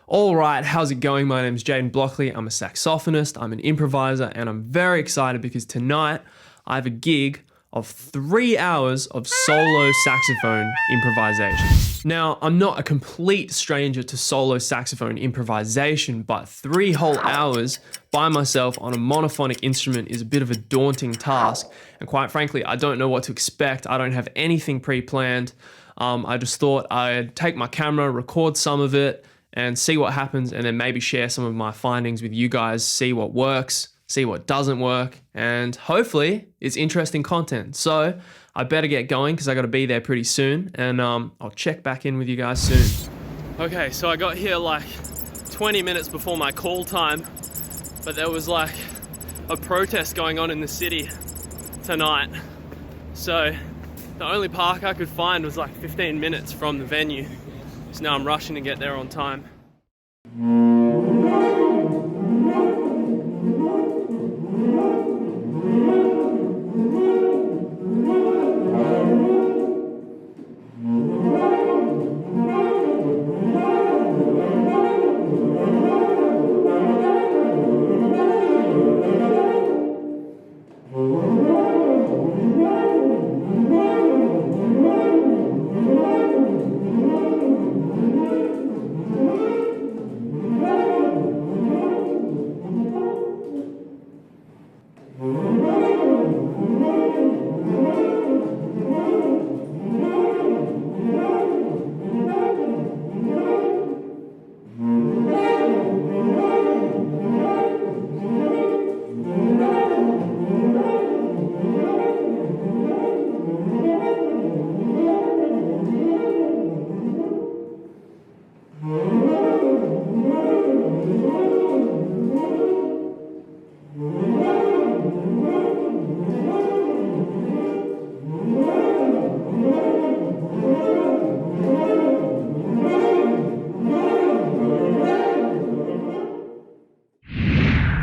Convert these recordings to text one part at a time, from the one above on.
All right, how's it going? My name is Jaden Blockley. I'm a saxophonist, I'm an improviser, and I'm very excited because tonight I have a gig of 3 hours of solo saxophone improvisation. Now, I'm not a complete stranger to solo saxophone improvisation, but 3 whole hours by myself on a monophonic instrument is a bit of a daunting task. And quite frankly, I don't know what to expect. I don't have anything pre-planned. I just thought I'd take my camera, record some of it, and see what happens, and then maybe share some of my findings with you guys, see what works, see what doesn't work, and hopefully it's interesting content. So I better get going because I got to be there pretty soon, and I'll check back in with you guys soon. Okay, so I got here like 20 minutes before my call time, but there was like a protest going on in the city tonight. So the only park I could find was like 15 minutes from the venue. So now I'm rushing to get there on time.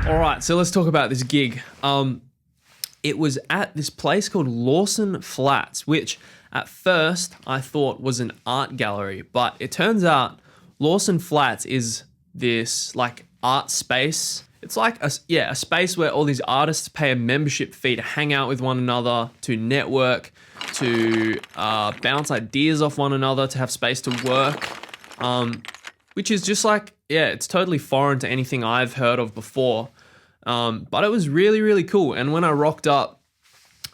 Alright, so let's talk about this gig. It was at this place called Lawson Flats, which at first I thought was an art gallery, but it turns out Lawson Flats is this like art space. It's like a space where all these artists pay a membership fee to hang out with one another, to network, to bounce ideas off one another, to have space to work, which is just like, it's totally foreign to anything I've heard of before. But it was really, really cool. And when I rocked up,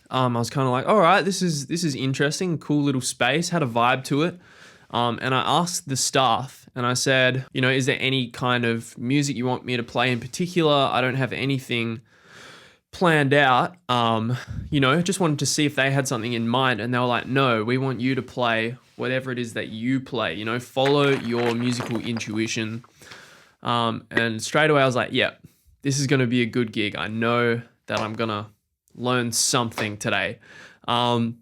I was kind of like, all right, this is interesting, cool little space, had a vibe to it. And I asked the staff and I said, is there any kind of music you want me to play in particular? I don't have anything planned out. Just wanted to see if they had something in mind. And they were like, no, we want you to play whatever it is that you play, follow your musical intuition. And straight away I was like, yeah, this is going to be a good gig. I know that I'm going to learn something today. And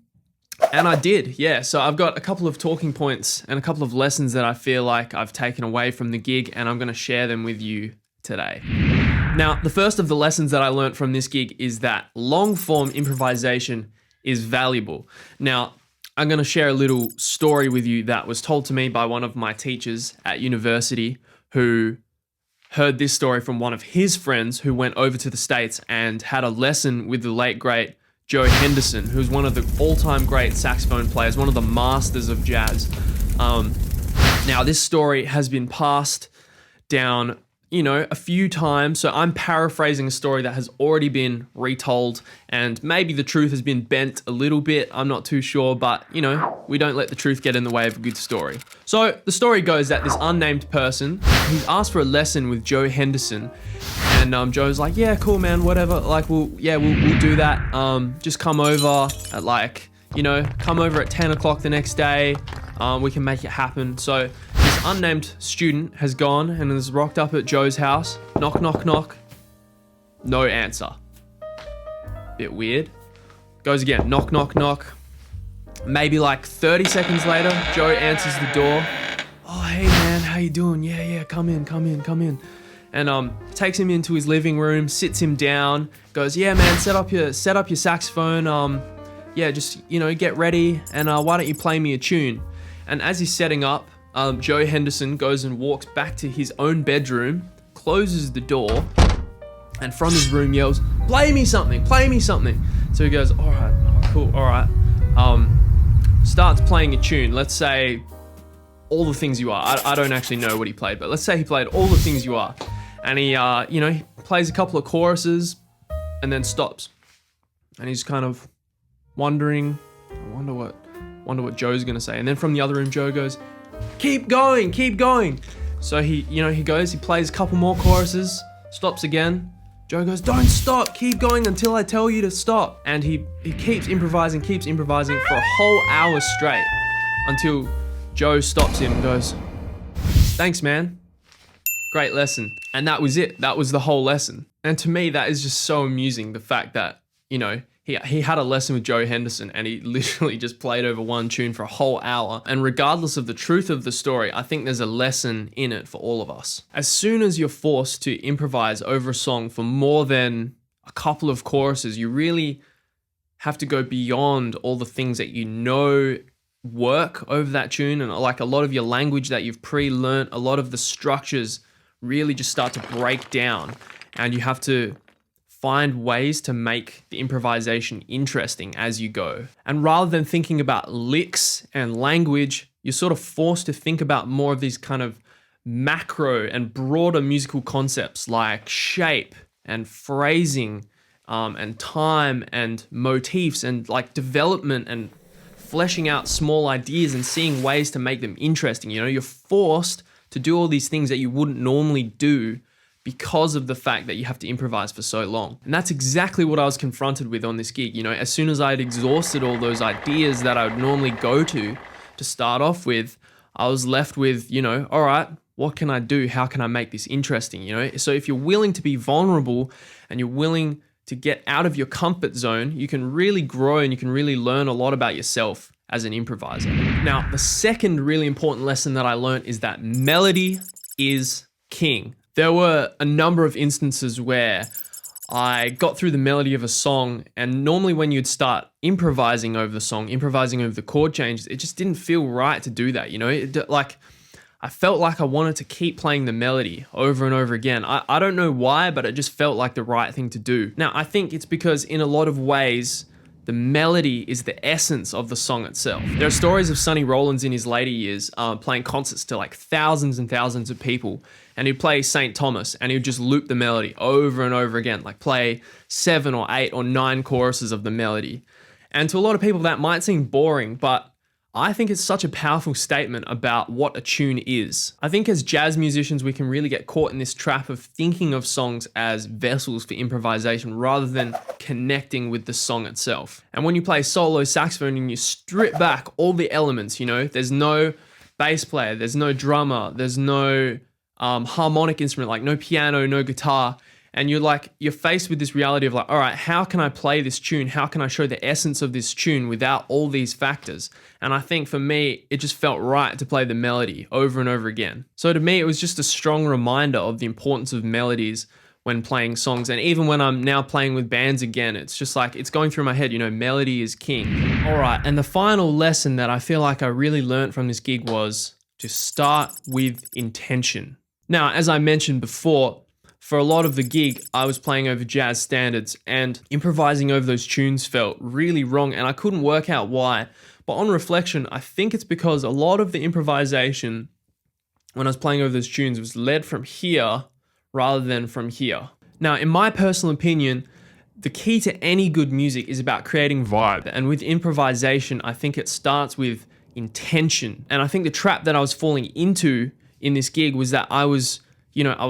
I did, yeah. So I've got a couple of talking points and a couple of lessons that I feel like I've taken away from the gig, and I'm going to share them with you today. Now, the first of the lessons that I learned from this gig is that long-form improvisation is valuable. Now, I'm going to share a little story with you that was told to me by one of my teachers at university who heard this story from one of his friends who went over to the States and had a lesson with the late, great Joe Henderson, who's one of the all-time great saxophone players, one of the masters of jazz. Now, this story has been passed down, a few times. So I'm paraphrasing a story that has already been retold, and maybe the truth has been bent a little bit. I'm not too sure, but, we don't let the truth get in the way of a good story. So the story goes that this unnamed person, he's asked for a lesson with Joe Henderson, and Joe's like, yeah, cool, man, whatever. Like, we'll do that. Just come over at come over at 10 o'clock the next day. We can make it happen. So this unnamed student has gone and has rocked up at Joe's house. Knock, knock, knock. No answer. Bit weird. Goes again. Knock, knock, knock. Maybe like 30 seconds later, Joe answers the door. Oh, hey man, how you doing? Yeah, come in. And takes him into his living room, sits him down, goes, yeah man, set up your saxophone. Just get ready, and why don't you play me a tune? And as he's setting up, Joe Henderson goes and walks back to his own bedroom, closes the door, and from his room yells, play me something. So he goes, all right, cool, all right. Starts playing a tune, let's say All the Things You Are. I don't actually know what he played, but let's say he played All the Things You Are. And he, he plays a couple of choruses and then stops. And he's kind of wondering, I wonder what Joe's gonna say. And then from the other room, Joe goes, keep going. So he goes, he plays a couple more choruses, stops again. Joe goes, don't stop, keep going until I tell you to stop. And he keeps improvising for a whole hour straight until Joe stops him and goes, thanks, man. Great lesson. And that was it. That was the whole lesson. And to me, that is just so amusing. The fact that, he had a lesson with Joe Henderson and he literally just played over one tune for a whole hour. And regardless of the truth of the story, I think there's a lesson in it for all of us. As soon as you're forced to improvise over a song for more than a couple of choruses, you really have to go beyond all the things that you know work over that tune. And like a lot of your language that you've pre-learnt, a lot of the structures really just start to break down. And you have to find ways to make the improvisation interesting as you go. And rather than thinking about licks and language, you're sort of forced to think about more of these kind of macro and broader musical concepts like shape and phrasing, and time and motifs and like development and fleshing out small ideas and seeing ways to make them interesting. You're forced to do all these things that you wouldn't normally do because of the fact that you have to improvise for so long. And that's exactly what I was confronted with on this gig. As soon as I had exhausted all those ideas that I would normally go to start off with, I was left with, all right, what can I do? How can I make this interesting? So if you're willing to be vulnerable and you're willing to get out of your comfort zone, you can really grow and you can really learn a lot about yourself as an improviser. Now, the second really important lesson that I learned is that melody is king. There were a number of instances where I got through the melody of a song, and normally when you'd start improvising over the song, improvising over the chord changes, it just didn't feel right to do that, I felt like I wanted to keep playing the melody over and over again. I don't know why, but it just felt like the right thing to do. Now, I think it's because in a lot of ways, the melody is the essence of the song itself. There are stories of Sonny Rollins in his later years playing concerts to like thousands and thousands of people, and he'd play St. Thomas and he'd just loop the melody over and over again, like play 7 or 8 or 9 choruses of the melody. And to a lot of people that might seem boring, but I think it's such a powerful statement about what a tune is. I think as jazz musicians, we can really get caught in this trap of thinking of songs as vessels for improvisation rather than connecting with the song itself. And when you play solo saxophone and you strip back all the elements, there's no bass player, there's no drummer, there's no harmonic instrument, like no piano, no guitar. And you're faced with this reality of like, all right, how can I play this tune? How can I show the essence of this tune without all these factors? And I think for me, it just felt right to play the melody over and over again. So to me, it was just a strong reminder of the importance of melodies when playing songs. And even when I'm now playing with bands again, it's just like, it's going through my head, melody is king. All right, and the final lesson that I feel like I really learned from this gig was to start with intention. Now, as I mentioned before, for a lot of the gig, I was playing over jazz standards and improvising over those tunes felt really wrong, and I couldn't work out why. But on reflection, I think it's because a lot of the improvisation when I was playing over those tunes was led from here rather than from here. Now, in my personal opinion, the key to any good music is about creating vibe. And with improvisation, I think it starts with intention. And I think the trap that I was falling into in this gig was that I was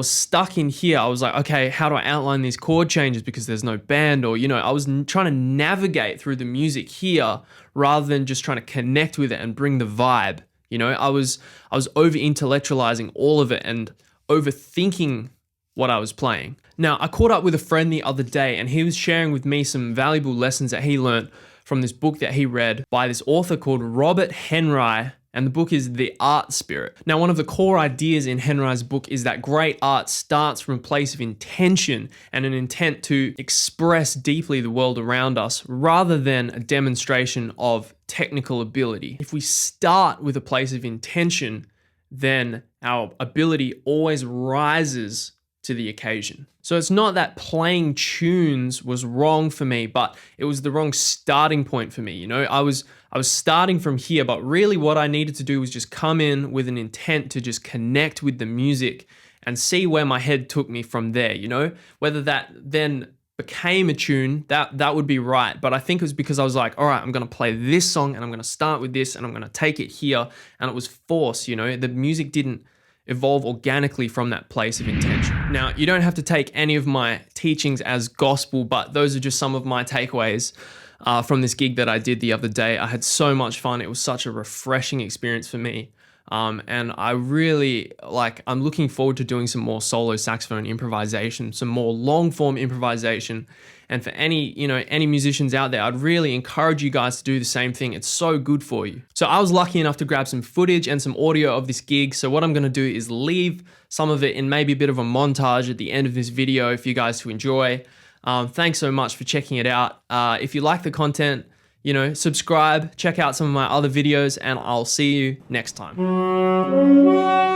stuck in here. I was like, okay, how do I outline these chord changes because there's no band? Or, I was trying to navigate through the music here rather than just trying to connect with it and bring the vibe. I was over intellectualizing all of it and overthinking what I was playing. Now, I caught up with a friend the other day and he was sharing with me some valuable lessons that he learned from this book that he read by this author called Robert Henri. And the book is The Art Spirit. Now, one of the core ideas in Henri's book is that great art starts from a place of intention and an intent to express deeply the world around us rather than a demonstration of technical ability. If we start with a place of intention then our ability always rises to the occasion. So it's not that playing tunes was wrong for me, but it was the wrong starting point for me. You know, I was starting from here, but really what I needed to do was just come in with an intent to just connect with the music and see where my head took me from there, you know? Whether that then became a tune, that would be right. But I think it was because I was like, all right, I'm gonna play this song and I'm gonna start with this and I'm gonna take it here. And it was forced, you know? The music didn't evolve organically from that place of intention. Now, you don't have to take any of my teachings as gospel, but those are just some of my takeaways from this gig that I did the other day. I had so much fun. It was such a refreshing experience for me. And I really I'm looking forward to doing some more solo saxophone improvisation, some more long form improvisation. And for any musicians out there, I'd really encourage you guys to do the same thing. It's so good for you. So I was lucky enough to grab some footage and some audio of this gig. So what I'm going to do is leave some of it in maybe a bit of a montage at the end of this video for you guys to enjoy. Thanks so much for checking it out. If you like the content, subscribe, check out some of my other videos, and I'll see you next time.